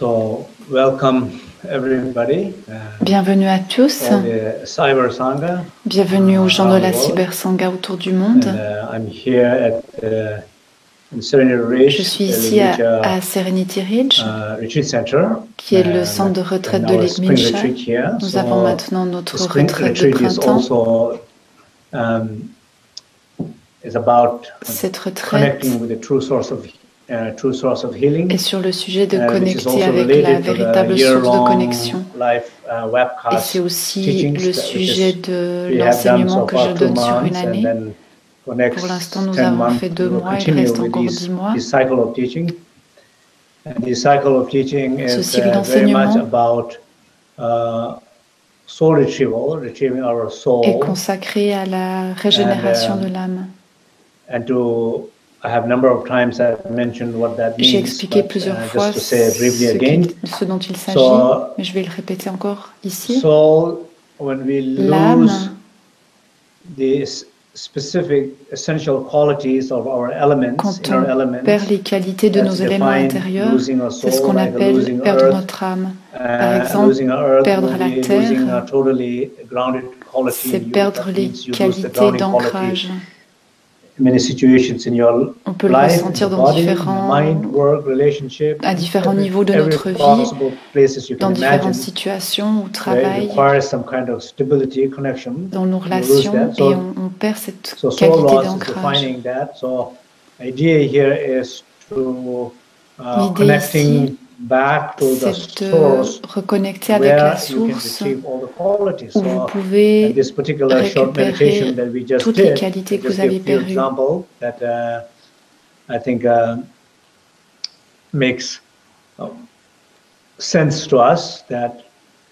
So, welcome everybody. Bienvenue à tous. For the Cyber Sangha. Bienvenue aux gens de around la the world. Cyber Sangha autour du monde. And, I'm here at in Serenity Ridge, Je suis the ici Ligmincha, à Serenity Ridge, Retreat Center, qui est le centre de retraite de and our spring Ligmincha. retreat here. Nous So, avons maintenant notre the spring retraite de retreat is printemps. also is about Cette retraite connecting with the true source of healing. est sur le sujet de Which is connecter also avec la related to the véritable source de year-long connexion. live Et webcast c'est aussi teachings le which sujet is de we have done l'enseignement so que far je 2 donne sur une months, and année. then for next Pour l'instant, nous 10 avons months fait 2 we will mois, il continue reste with encore 10 mois. this cycle of teaching. And this cycle of teaching Ce is cycle very much d'enseignement about soul retrieval, retrieving our est soul, consacré à la régénération de l'âme. and to I have a number of times I've mentioned what that J'ai means, expliqué but plusieurs fois just to say it briefly again. ce dont il s'agit, So, mais je vais le répéter encore ici. soul, when we L'âme, lose the specific essential qualities of our elements, quand inner on elements, perd les qualités de nos that's éléments defined intérieurs, losing a c'est ce soul, qu'on like appelle losing perdre earth. notre âme. Par exemple, Losing a earth perdre would la be losing a terre, totally grounded quality c'est in you. perdre That les means you lose the qualités grounding d'ancrage. quality in many situations in your On peut le life, in ressentir the dans body, in the mind, work, relationship, à différents niveaux de every notre vie, possible places you dans can différentes imagine. situations, au Where it travail, requires some kind of stability, connection. dans nos You lose relations, that. et So, on perd cette soul qualité loss is d'ancrage. defining that. So, idea here is to L'idée connecting ici, back to the c'est de source reconnecter avec la where you can source retrieve all the qualities. où vous So, in pouvez this particular short meditation récupérer that we just toutes les did, qualités I que just vous avez give a few perdues. examples that I think makes sense to us. That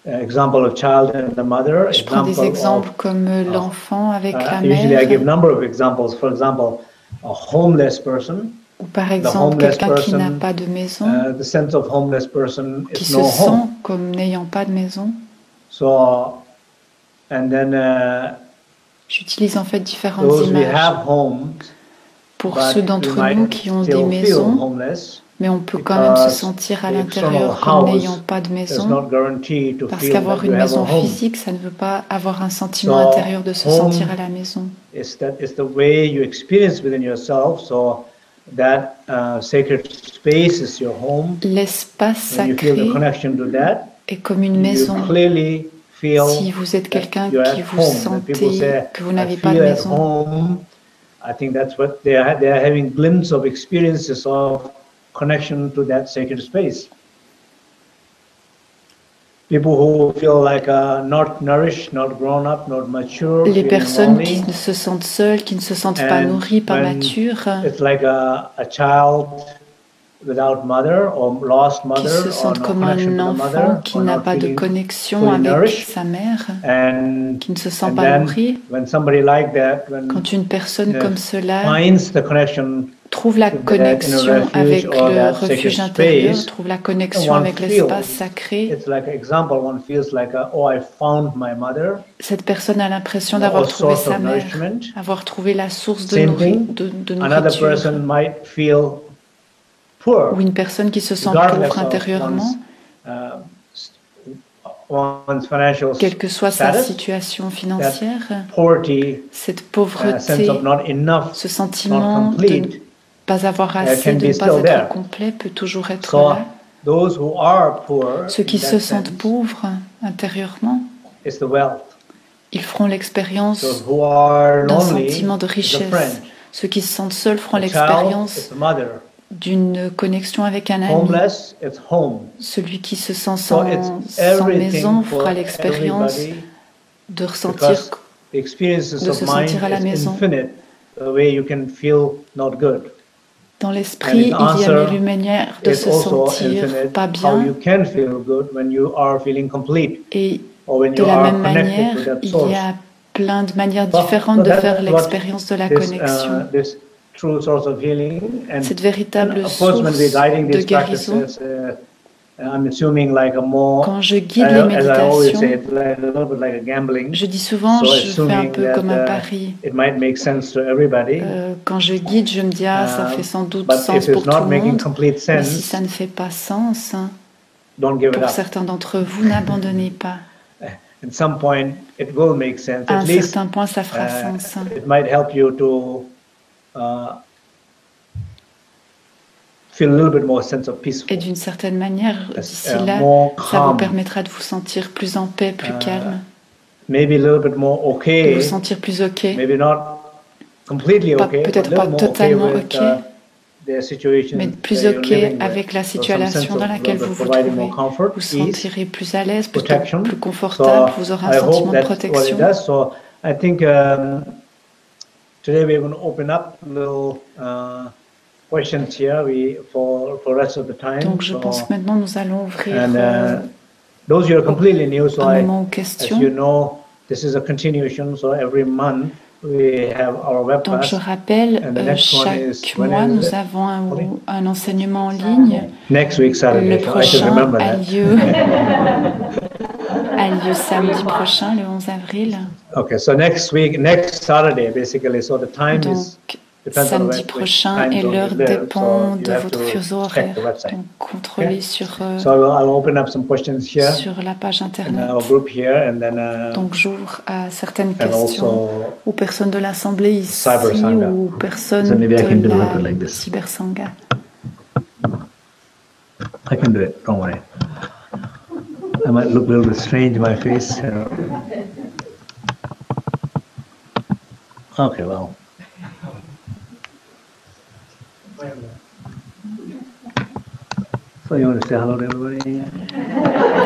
example of child and the mother. Je prends des exemples comme l'enfant avec la Usually I give mère, number of examples. For example, a homeless person. ou par The exemple homeless quelqu'un qui n'a person, pas de maison, the sense of homeless person qui is se no sent home. comme n'ayant pas de maison. So, and then J'utilise en fait différentes those we images have homes, pour but ceux we d'entre might nous qui ont des still feel maisons, homeless mais on peut quand même se because sentir à the l'intérieur external comme house n'ayant pas de does maison, not guarantee to parce feel qu'avoir that you une have a maison home. physique, ça ne veut pas avoir un sentiment So, intérieur de se home sentir à la maison. is the way you experience within yourself. So that sacred space is your home. L'espace When you feel the sacré connection to that, est comme une you maison. clearly feel Si vous êtes that quelqu'un you're qui at vous home. When people sentez say, que vous I n'avez pas de feel at maison, home, I think that's what they are having glimpses of experiences of connection to that sacred space. People who feel like not nourished, not grown up, not mature, les feeling personnes qui lonely. se sentent seules, qui ne se sentent pas And nourries, pas when matures, it's like a child without mother or lost qui mother se or sentent no comme connection un to the enfant mother qui or n'a not pas de feeling connexion fully avec nourished. sa mère, And, qui ne se sent and pas then nourrie. when somebody like that, when Quand une personne comme cela finds the connection trouve la to that inner connexion refuge avec or le that refuge sacred intérieur, space, trouve la connexion one avec l'espace feels, sacré, it's like an example, one feels like, oh, I found my mother, cette personne a l'impression or d'avoir trouvé source sa of mère, nourishment. avoir trouvé la source de, Same thing, another nourriture. person might feel poor, Ou une personne qui se sent regardless pauvre of intérieurement, one's financial quelle que soit sa status, situation financière, poverty, cette sense pauvreté, of not enough, ce not sentiment de ne complete, pas avoir assez, can de be ne pas still there. être complet peut toujours être So là. those who are poor, Ceux qui in se that sentent sense, pauvres intérieurement, is the wealth. ils feront l'expérience Those who are d'un lonely sentiment de is a richesse. friend. Ceux qui se sentent seuls feront The child is l'expérience the mother. d'une connexion avec un ami. Homeless, it's home. Celui qui se sent So sans, it's sans everything maison for fera l'expérience everybody de ressentir, because the experiences de of se mind sentir à la is maison. infinite, the way you can feel not good. Dans l'esprit, And il its y a answer mille manières de is se also sentir infinite, pas how you bien. can feel good when you are feeling complete Et or when de you la are même connected manière, to that il source. y a plein de manières So différentes de that's faire what l'expérience de la connexion. this true source of healing and Cette véritable of course when we're source guiding de these guérison. practices, I'm assuming like a more, Quand je guide les as I always méditations, say, it's like a little bit like a gambling. je dis souvent, So je fais un assuming peu comme un that pari. it might make sense to everybody. Quand je guide, je me dis, ah, ça fait sans doute But sens if it's pour tout not le making monde. complete Mais si sense, ça ne fait pas sens, don't give it Pour up. certains d'entre vous, n'abandonnez pas. At some point, it will make sense. À At un least, certain point, ça fera sens. it might help you to feel a little bit more sense of peace. Et d'une certaine manière, d'ici là, ça vous permettra de vous sentir plus en paix, plus calme. Maybe a little bit more okay. De vous sentir plus OK. Maybe not completely okay, peut-être pas totalement OK, mais plus OK avec la situation dans laquelle vous vous trouvez. Vous sentirez plus à l'aise, plus confortable, vous aurez un sentiment de protection. So I think today we're going to open up little questions here for rest of the time. Donc je pense que maintenant nous allons ouvrir those who are completely new, so un moment aux questions. As you know, this is a continuation, so every month we have our webcast. Donc je rappelle, chaque mois nous avons un enseignement en ligne. Next week Saturday. Le prochain a lieu samedi prochain, le 11 avril. Okay, so next Saturday, basically, so the time is. Samedi prochain et l'heure dépend de votre fuseau horaire. Donc contrôlez sur la page internet. Donc j'ouvre à certaines questions aux personnes de l'assemblée ici ou aux personnes de la Cybersangha. I can do it, don't worry. I might look a little bit strange in my face. Okay, well. So you want to say hello to everybody?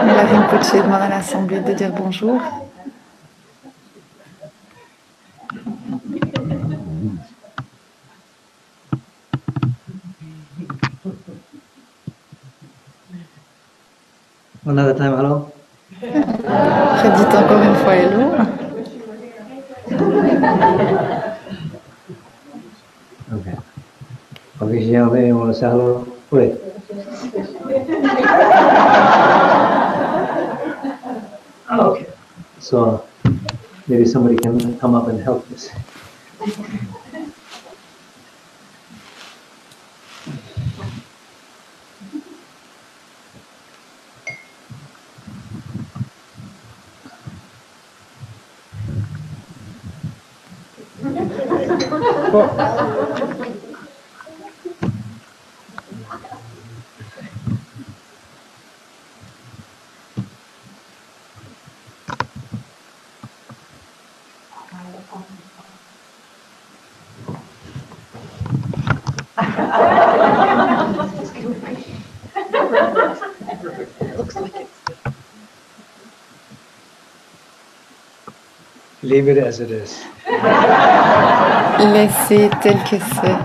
Marie Potier demande à l'Assemblée de dire bonjour. Another time, hello? Redites encore une fois hello. Okay. Okay, Gervais, you want to say hello? Wait. Okay. So maybe somebody can come up and help us. Leave it as it is. Laissez tel que c'est.